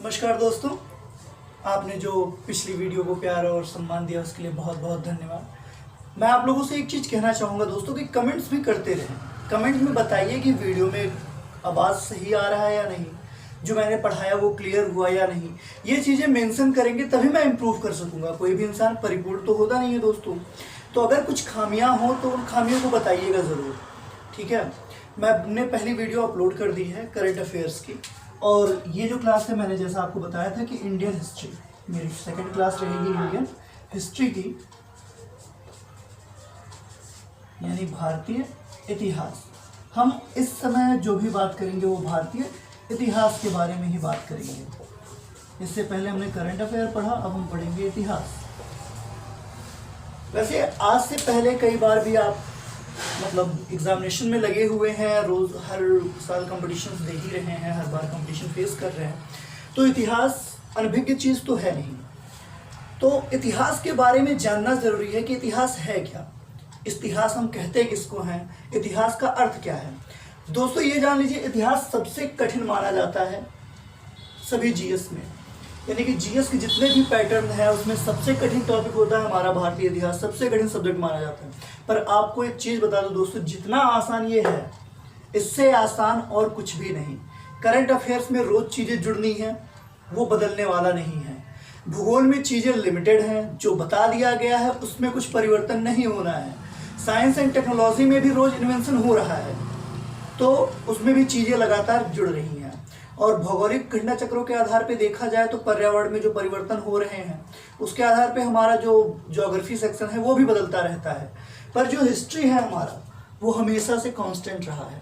नमस्कार दोस्तों, आपने जो पिछली वीडियो को प्यार और सम्मान दिया उसके लिए बहुत बहुत धन्यवाद। मैं आप लोगों से एक चीज़ कहना चाहूँगा दोस्तों कि कमेंट्स भी करते रहें। कमेंट में बताइए कि वीडियो में आवाज़ सही आ रहा है या नहीं, जो मैंने पढ़ाया वो क्लियर हुआ या नहीं। ये चीज़ें मेंशन करेंगे तभी मैं इम्प्रूव कर सकूँगा। कोई भी इंसान परिपूर्ण तो होता नहीं है दोस्तों। तो अगर कुछ खामियाँ हों तो उन खामियों को बताइएगा ज़रूर, ठीक है। मैंने पहली वीडियो अपलोड कर दी है करंट अफेयर्स की, और ये जो क्लास है मैंने जैसा आपको बताया था कि इंडियन हिस्ट्री, मेरी सेकंड क्लास रहेगी इंडियन हिस्ट्री की, यानी भारतीय इतिहास। हम इस समय जो भी बात करेंगे वो भारतीय इतिहास के बारे में ही बात करेंगे। इससे पहले हमने करंट अफेयर पढ़ा, अब हम पढ़ेंगे इतिहास। वैसे आज से पहले कई बार भी आप मतलब एग्जामिनेशन में लगे हुए हैं, रोज हर साल कंपटीशंस दे ही रहे हैं, हर बार कंपटीशन फेस कर रहे हैं, तो इतिहास अनभिज्ञ चीज़ तो है नहीं। तो इतिहास के बारे में जानना ज़रूरी है कि इतिहास है क्या, इतिहास हम कहते किसको हैं, इतिहास का अर्थ क्या है। दोस्तों ये जान लीजिए, इतिहास सबसे कठिन माना जाता है सभी जीएस में, यानी कि जीएस के जितने भी पैटर्न है उसमें सबसे कठिन टॉपिक होता है हमारा भारतीय इतिहास, सबसे कठिन सब्जेक्ट माना जाता है। पर आपको एक चीज़ बता दो दोस्तों, जितना आसान ये है इससे आसान और कुछ भी नहीं। करंट अफेयर्स में रोज चीज़ें जुड़नी हैं, वो बदलने वाला नहीं है। भूगोल में चीज़ें लिमिटेड हैं, जो बता दिया गया है उसमें कुछ परिवर्तन नहीं होना है। साइंस एंड टेक्नोलॉजी में भी रोज इन्वेंशन हो रहा है, तो उसमें भी चीज़ें लगातार जुड़ रही हैं। और भौगोलिक घटना चक्रों के आधार पे देखा जाए तो पर्यावरण में जो परिवर्तन हो रहे हैं उसके आधार पे हमारा जो ज्योग्राफी सेक्शन है वो भी बदलता रहता है। पर जो हिस्ट्री है हमारा वो हमेशा से कांस्टेंट रहा है।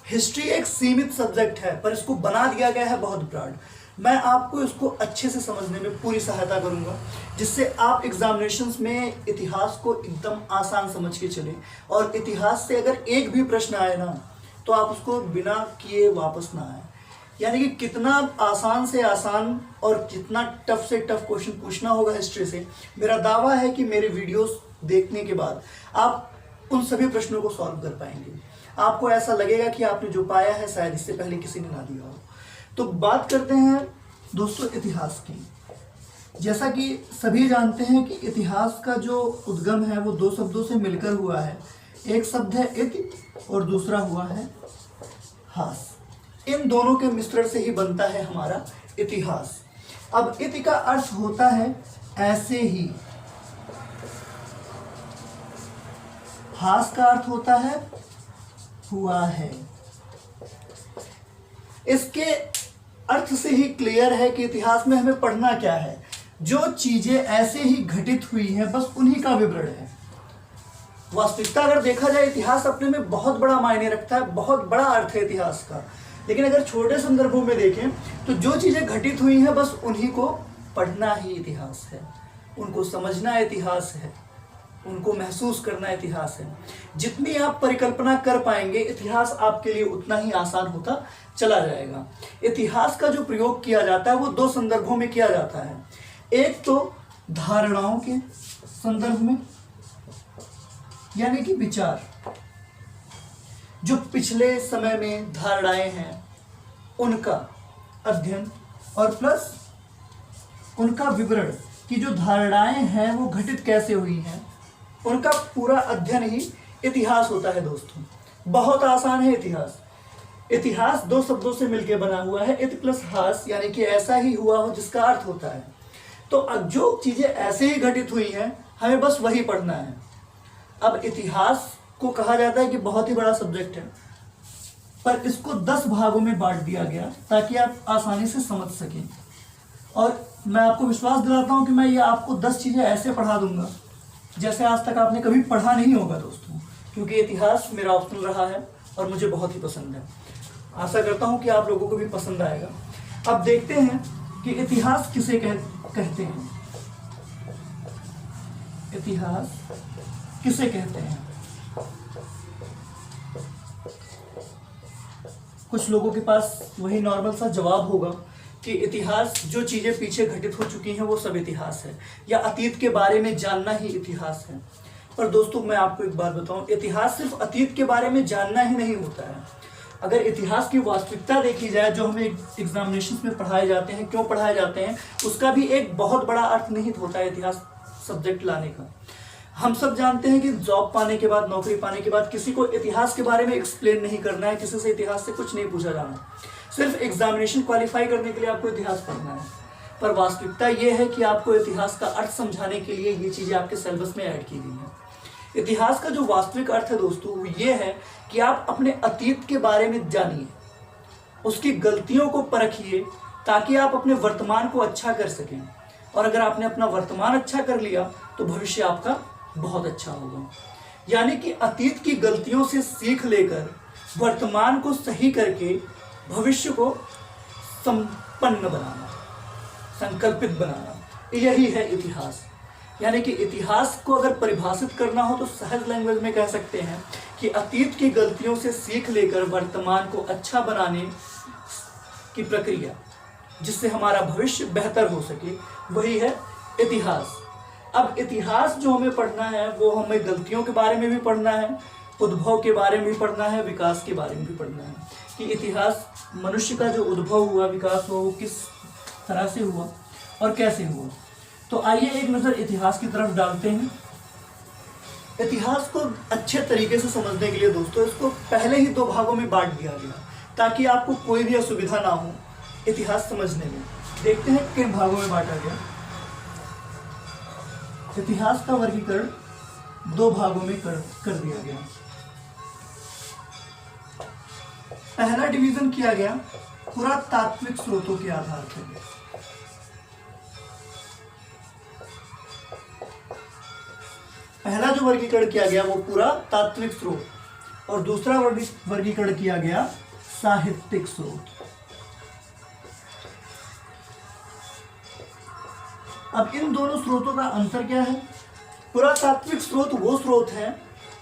हिस्ट्री एक सीमित सब्जेक्ट है, पर इसको बना दिया गया है बहुत ब्रॉड। मैं आपको इसको अच्छे से समझने में पूरी सहायता करूंगा, जिससे आप एग्जामिनेशंस में इतिहास को एकदम आसान समझ के चलें। और इतिहास से अगर एक भी प्रश्न आए ना तो आप उसको बिना किए वापस ना आए। यानी कि कितना आसान से आसान और कितना टफ से टफ क्वेश्चन पूछना होगा हिस्ट्री से। मेरा दावा है कि मेरे वीडियोस देखने के बाद आप उन सभी प्रश्नों को सॉल्व कर पाएंगे। आपको ऐसा लगेगा कि आपने जो पाया है शायद इससे पहले किसी ने ना दिया हो। तो बात करते हैं दोस्तों इतिहास की। जैसा कि सभी जानते हैं कि इतिहास का जो उद्गम है वो दो शब्दों से मिलकर हुआ है। एक शब्द है इति और दूसरा हुआ है हास। इन दोनों के मिश्रण से ही बनता है हमारा इतिहास। अब इति का अर्थ होता है ऐसे ही, हास का अर्थ होता है हुआ है। इसके अर्थ से ही क्लियर है कि इतिहास में हमें पढ़ना क्या है। जो चीजें ऐसे ही घटित हुई हैं बस उन्हीं का विवरण है। वास्तविकता अगर देखा जाए इतिहास अपने में बहुत बड़ा मायने रखता है, बहुत बड़ा अर्थ है इतिहास का। लेकिन अगर छोटे संदर्भों में देखें तो जो चीजें घटित हुई हैं बस उन्हीं को पढ़ना ही इतिहास है, उनको समझना इतिहास है, उनको महसूस करना इतिहास है। जितनी आप परिकल्पना कर पाएंगे इतिहास आपके लिए उतना ही आसान होता चला जाएगा। इतिहास का जो प्रयोग किया जाता है वो दो संदर्भों में किया जाता है। एक तो धारणाओं के संदर्भ में, यानी कि विचार, जो पिछले समय में धारणाएं हैं उनका अध्ययन, और प्लस उनका विवरण कि जो धारणाएं हैं वो घटित कैसे हुई हैं, उनका पूरा अध्ययन ही इतिहास होता है दोस्तों। बहुत आसान है इतिहास। इतिहास दो शब्दों से मिलकर बना हुआ है, इति प्लस हास, यानी कि ऐसा ही हुआ हो जिसका अर्थ होता है। तो अब जो चीजें ऐसे ही घटित हुई हैं हमें बस वही पढ़ना है। अब इतिहास को कहा जाता है कि बहुत ही बड़ा सब्जेक्ट है, पर इसको 10 भागों में बांट दिया गया ताकि आप आसानी से समझ सकें। और मैं आपको विश्वास दिलाता हूं कि मैं ये आपको 10 चीजें ऐसे पढ़ा दूंगा जैसे आज तक आपने कभी पढ़ा नहीं होगा दोस्तों, क्योंकि इतिहास मेरा ऑप्शनल रहा है और मुझे बहुत ही पसंद है। आशा करता हूं कि आप लोगों को भी पसंद आएगा। अब देखते हैं कि इतिहास किसे कहते हैं। इतिहास किसे कहते हैं? कुछ लोगों के पास वही नॉर्मल सा जवाब होगा कि इतिहास जो चीजें पीछे घटित हो चुकी हैं वो सब इतिहास है, या अतीत के बारे में जानना ही इतिहास है। पर दोस्तों मैं आपको एक बात बताऊं, इतिहास सिर्फ अतीत के बारे में जानना ही नहीं होता है। अगर इतिहास की वास्तविकता देखी जाए, जो हमें एग्जामिनेशन में पढ़ाए जाते हैं, क्यों पढ़ाए जाते हैं, उसका भी एक बहुत बड़ा अर्थ निहित होता है इतिहास सब्जेक्ट लाने का। हम सब जानते हैं कि जॉब पाने के बाद, नौकरी पाने के बाद किसी को इतिहास के बारे में एक्सप्लेन नहीं करना है, किसी से इतिहास से कुछ नहीं पूछा जाना, सिर्फ एग्जामिनेशन क्वालिफाई करने के लिए आपको इतिहास पढ़ना है। पर वास्तविकता यह है कि आपको इतिहास का अर्थ समझाने के लिए ये चीज़ें आपके सिलेबस में ऐड की गई हैं। इतिहास का जो वास्तविक अर्थ है दोस्तों, वो ये है कि आप अपने अतीत के बारे में जानिए, उसकी गलतियों को परखिए, ताकि आप अपने वर्तमान को अच्छा कर सकें। और अगर आपने अपना वर्तमान अच्छा कर लिया तो भविष्य आपका बहुत अच्छा होगा। यानी कि अतीत की गलतियों से सीख लेकर वर्तमान को सही करके भविष्य को संपन्न बनाना, संकल्पित बनाना, यही है इतिहास। यानी कि इतिहास को अगर परिभाषित करना हो तो सहज लैंग्वेज में कह सकते हैं कि अतीत की गलतियों से सीख लेकर वर्तमान को अच्छा बनाने की प्रक्रिया, जिससे हमारा भविष्य बेहतर हो सके, वही है इतिहास। अब इतिहास जो हमें पढ़ना है, वो हमें गलतियों के बारे में भी पढ़ना है, उद्भव के बारे में भी पढ़ना है, विकास के बारे में भी पढ़ना है कि इतिहास मनुष्य का जो उद्भव हुआ, विकास हुआ, वो किस तरह से हुआ और कैसे हुआ। तो आइए एक नज़र इतिहास की तरफ डालते हैं। इतिहास को अच्छे तरीके से समझने के लिए दोस्तों, इसको पहले ही 2 भागों में बांट दिया गया, ताकि आपको कोई भी असुविधा ना हो इतिहास समझने में। देखते हैं किन भागों में बांटा गया। इतिहास का वर्गीकरण 2 भागों में कर दिया गया। पहला डिवीजन किया गया पुरातात्विक स्रोतों के आधार पर। पहला जो वर्गीकरण किया गया वो पुरातात्विक स्रोत, और दूसरा वर्गीकरण किया गया साहित्यिक स्रोत। अब इन दोनों स्रोतों का अंतर क्या है? पुरातात्विक स्रोत वो स्रोत हैं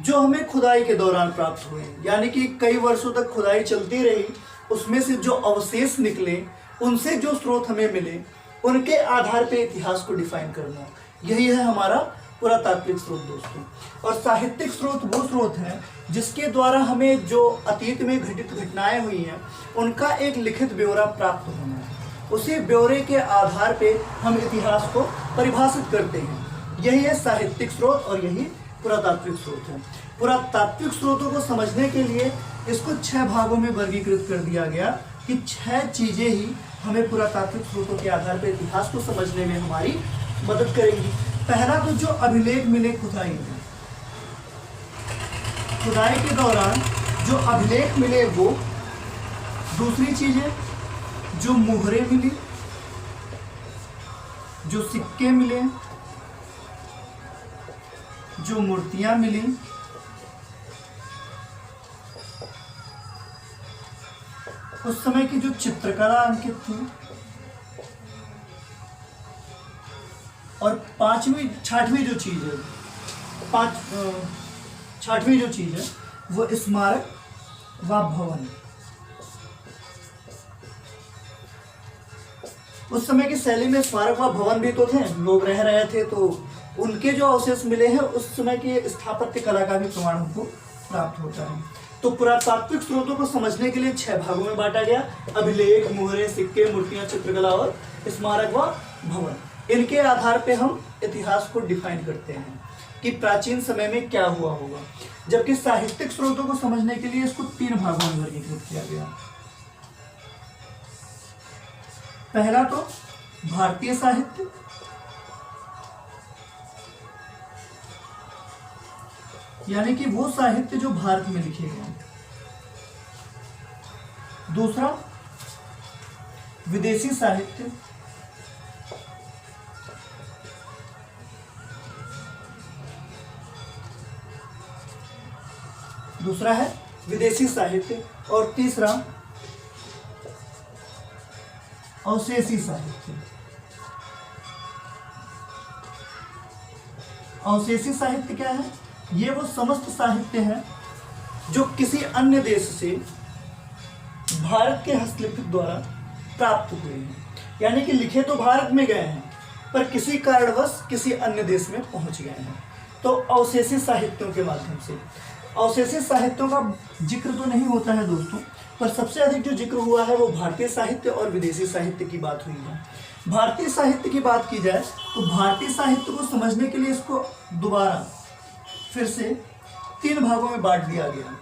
जो हमें खुदाई के दौरान प्राप्त हुए, यानी कि कई वर्षों तक खुदाई चलती रही, उसमें से जो अवशेष निकले, उनसे जो स्रोत हमें मिले, उनके आधार पे इतिहास को डिफाइन करना, यही है हमारा पुरातात्विक स्रोत दोस्तों। और साहित्यिक स्रोत वो स्रोत है जिसके द्वारा हमें जो अतीत में घटित घटनाएं हुई हैं, उनका एक लिखित ब्यौरा प्राप्त होना है। उसी ब्यौरे के आधार पे हम इतिहास को परिभाषित करते हैं। यही है साहित्यिक स्रोत और यही पुरातात्विक स्रोत है। पुरातात्विक स्रोतों को समझने के लिए इसको 6 भागों में वर्गीकृत कर दिया गया कि 6 चीजें ही हमें पुरातात्विक स्रोतों के आधार पर इतिहास को समझने में हमारी मदद करेंगी। पहला तो जो अभिलेख मिले खुदाई में, खुदाई के दौरान जो अभिलेख मिले वो। दूसरी चीज है जो मुहरे मिली, जो सिक्के मिले, जो मूर्तियां मिली, उस समय की जो चित्रकला अंकित थी, और छठवीं जो चीज है, छठवीं जो चीज है वो स्मारक व भवन। उस समय की शैली में स्मारक व भवन भी तो थे, लोग रह रहे थे, तो उनके जो अवशेष मिले हैं उस समय की स्थापत्य कला का भी प्रमाण हमको प्राप्त होता है। तो पुरातात्विक स्रोतों को समझने के लिए 6 भागों में बांटा गया: अभिलेख, मुहरे, सिक्के, मूर्तियां, चित्रकला और स्मारक व भवन। इनके आधार पे हम इतिहास को डिफाइन करते हैं कि प्राचीन समय में क्या हुआ होगा। जबकि साहित्यिक स्रोतों को समझने के लिए इसको 3 भागों में वर्गीकृत किया गया। पहला तो भारतीय साहित्य, यानी कि वो साहित्य जो भारत में लिखे गए। दूसरा विदेशी साहित्य, दूसरा है विदेशी साहित्य, और तीसरा अवशेषी साहित्य। अवशेषी साहित्य क्या है? ये वो समस्त साहित्य है जो किसी अन्य देश से भारत के हस्तलिखित द्वारा प्राप्त हुए हैं, यानी कि लिखे तो भारत में गए हैं पर किसी कारणवश किसी अन्य देश में पहुंच गए हैं, तो अवशेषी साहित्यों के माध्यम से। अवशेषित साहित्यों का जिक्र तो नहीं होता है दोस्तों, पर सबसे अधिक जो जिक्र हुआ है वो भारतीय साहित्य और विदेशी साहित्य की बात हुई है। भारतीय साहित्य की बात की जाए तो भारतीय साहित्य को समझने के लिए इसको दोबारा फिर से 3 भागों में बांट दिया गया।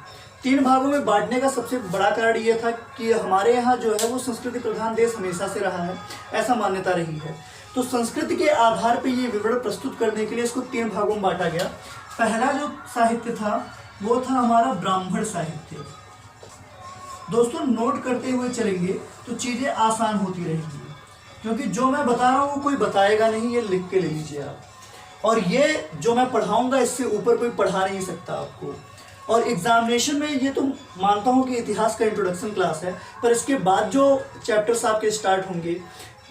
3 भागों में बांटने का सबसे बड़ा कारण ये था कि हमारे यहाँ जो है वो संस्कृति प्रधान देश हमेशा से रहा है, ऐसा मान्यता रही है। तो संस्कृति के आधार पर ये विवरण प्रस्तुत करने के लिए इसको 3 भागों में बांटा गया। पहला जो साहित्य था वो था हमारा ब्राह्मण साहित्य। दोस्तों नोट करते हुए चलेंगे तो चीज़ें आसान होती रहेंगी, क्योंकि जो मैं बता रहा हूँ वो कोई बताएगा नहीं, ये लिख के ले लीजिए आप। और ये जो मैं पढ़ाऊँगा इससे ऊपर कोई पढ़ा नहीं सकता आपको। और एग्जामिनेशन में ये तो मानता हूँ कि इतिहास का इंट्रोडक्शन क्लास है, पर इसके बाद जो चैप्टर्स आपके स्टार्ट होंगे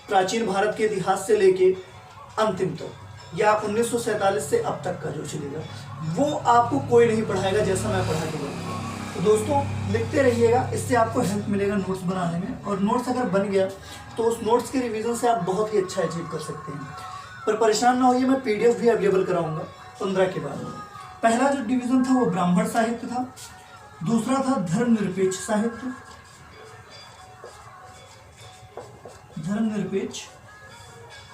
प्राचीन भारत के इतिहास से लेके अंतिम तक, या 1947 से अब तक का जो चलेगा, वो आपको कोई नहीं पढ़ाएगा जैसा मैं पढ़ा के बताऊँगा। तो दोस्तों लिखते रहिएगा, इससे आपको हेल्प मिलेगा नोट्स बनाने में। और नोट्स अगर बन गया तो उस नोट्स के रिवीजन से आप बहुत ही अच्छा अचीव कर सकते हैं। पर परेशान ना होइए, मैं PDF भी अवेलेबल कराऊंगा 15 के बाद। पहला जो डिवीज़न था वो ब्राह्मण साहित्य था, दूसरा था धर्मनिरपेक्ष साहित्य, धर्मनिरपेक्ष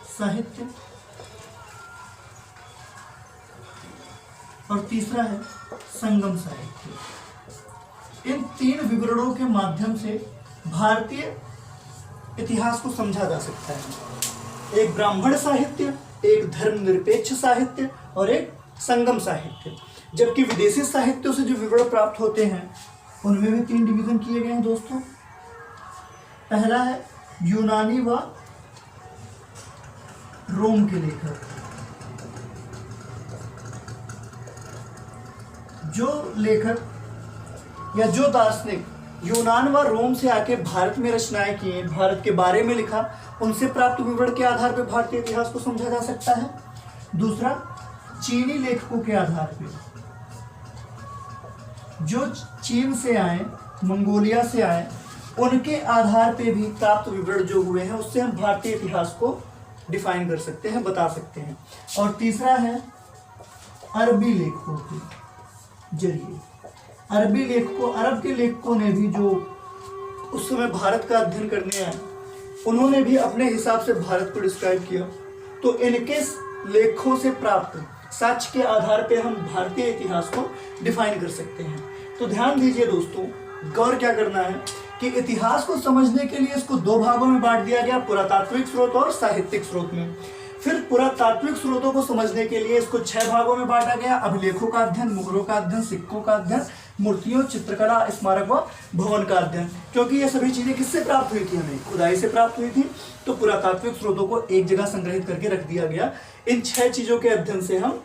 साहित्य, और तीसरा है संगम साहित्य। इन 3 विवरणों के माध्यम से भारतीय इतिहास को समझा जा सकता है। एक ब्राह्मण साहित्य, एक धर्मनिरपेक्ष साहित्य और एक संगम साहित्य। जबकि विदेशी साहित्यों से जो विवरण प्राप्त होते हैं उनमें भी 3 डिवीजन किए गए हैं दोस्तों। पहला है यूनानी व रोम के लेखक। जो लेखक या जो दार्शनिक यूनान व रोम से आके भारत में रचनाएं किए, भारत के बारे में लिखा, उनसे प्राप्त विवरण के आधार पर भारतीय इतिहास को समझा जा सकता है। दूसरा चीनी लेखकों के आधार पर, जो चीन से आए, मंगोलिया से आए, उनके आधार पे भी प्राप्त विवरण जो हुए हैं उससे हम भारतीय इतिहास को डिफाइन कर सकते हैं, बता सकते हैं। और तीसरा है अरबी लेखकों के जरिए। अरबी लेखकों, अरब के लेखकों ने भी जो उस समय भारत का अध्ययन करने आए, उन्होंने भी अपने हिसाब से भारत को डिस्क्राइब किया। तो इनके लेखों से प्राप्त साक्ष्य के आधार पे हम भारतीय इतिहास को डिफाइन कर सकते हैं। तो ध्यान दीजिए दोस्तों, गौर क्या करना है कि इतिहास को समझने के लिए इसको 2 भागों में बांट दिया गया, पुरातात्विक स्रोत और साहित्यिक स्रोत में। फिर पुरातात्विक स्रोतों को समझने के लिए इसको 6 भागों में बांटा गया, अभिलेखों का अध्ययन, मुगलों का अध्ययन, सिक्कों का अध्ययन, मूर्तियों, चित्रकला, स्मारक व भवन का अध्ययन। क्योंकि ये सभी चीजें किससे प्राप्त हुई थी, हमें खुदाई से प्राप्त हुई थी। तो पुरातात्विक स्रोतों को एक जगह संग्रहित करके रख दिया गया। इन 6 चीजों के अध्ययन से हम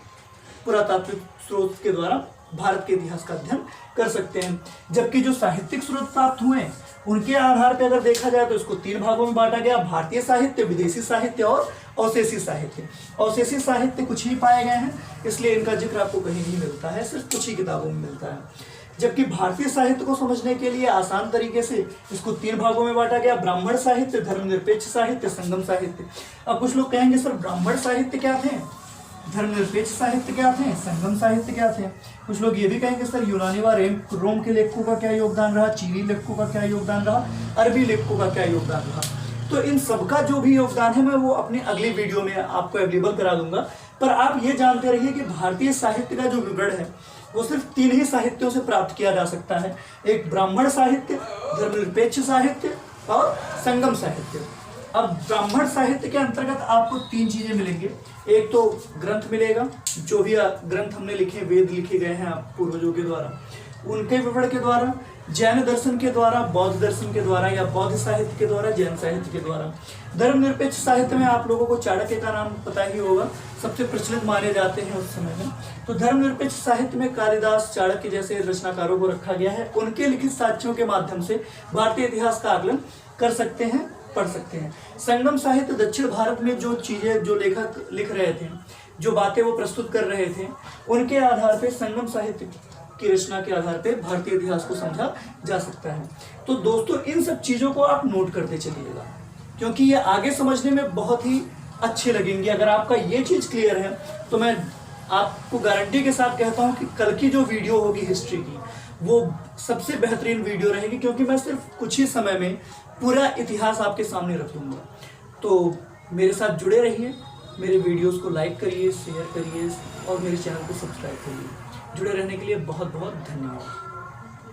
पुरातात्विक स्रोत के द्वारा भारत के इतिहास का अध्ययन कर सकते हैं। जबकि जो साहित्यिक स्रोत प्राप्त हुए उनके आधार पर अगर देखा जाए तो इसको 3 भागों में बांटा गया, भारतीय साहित्य, विदेशी साहित्य और अवशेषी साहित्य। अवशेषी साहित्य कुछ ही पाए गए हैं, इसलिए इनका जिक्र आपको कहीं नहीं मिलता है, सिर्फ कुछ ही किताबों में मिलता है। जबकि भारतीय साहित्य को समझने के लिए आसान तरीके से इसको 3 भागों में बांटा गया, ब्राह्मण साहित्य, धर्मनिरपेक्ष साहित्य, संगम साहित्य। अब कुछ लोग कहेंगे सर ब्राह्मण साहित्य क्या थे, धर्मनिरपेक्ष साहित्य क्या थे, संगम साहित्य क्या थे। कुछ लोग ये भी कहेंगे सर यूनानी व रोम के लेखकों का क्या योगदान रहा, चीनी लेखकों का क्या योगदान रहा, अरबी लेखकों का क्या योगदान रहा। तो इन सबका जो भी योगदान है मैं वो अपनी अगली वीडियो में आपको अवेलेबल करा दूंगा। पर आप ये जानते रहिए कि भारतीय साहित्य का जो विवरण है वो सिर्फ 3 ही साहित्यों से प्राप्त किया जा सकता है, एक ब्राह्मण साहित्य, धर्मनिरपेक्ष साहित्य और संगम साहित्य। अब ब्राह्मण साहित्य के अंतर्गत आपको 3 चीजें मिलेंगे। एक तो ग्रंथ मिलेगा, जो भी ग्रंथ हमने लिखे, वेद लिखे गए हैं पूर्वजों के द्वारा, उनके विवरण के द्वारा, जैन दर्शन के द्वारा, बौद्ध दर्शन के द्वारा या बौद्ध साहित्य के द्वारा, जैन साहित्य के द्वारा। धर्मनिरपेक्ष साहित्य में आप लोगों को चाणक्य का नाम पता ही होगा, सबसे प्रचलित माने जाते हैं उस समय में। तो धर्मनिरपेक्ष साहित्य में कालिदास, चाणक्य जैसे रचनाकारों को रखा गया है, उनके लिखित साक्ष्यों के माध्यम से भारतीय इतिहास का आकलन कर सकते हैं, पढ़ सकते हैं। संगम साहित्य दक्षिण भारत में जो चीजें, जो लेखक लिख रहे थे, जो बातें वो प्रस्तुत कर रहे थे, उनके आधार पर संगम साहित्य की रचना के आधार पर भारतीय इतिहास को समझा जा सकता है। तो दोस्तों इन सब चीजों को आप नोट करते चलिएगा, क्योंकि ये आगे समझने में बहुत ही अच्छे लगेंगे। अगर आपका ये चीज क्लियर है तो मैं आपको गारंटी के साथ कहता हूँ कि कल की जो वीडियो होगी हिस्ट्री की, वो सबसे बेहतरीन वीडियो रहेगी, क्योंकि मैं सिर्फ कुछ ही समय में पूरा इतिहास आपके सामने रख दूंगा। तो मेरे साथ जुड़े रहिए, मेरे वीडियोस को लाइक करिए, शेयर करिए और मेरे चैनल को सब्सक्राइब करिए। जुड़े रहने के लिए बहुत बहुत धन्यवाद।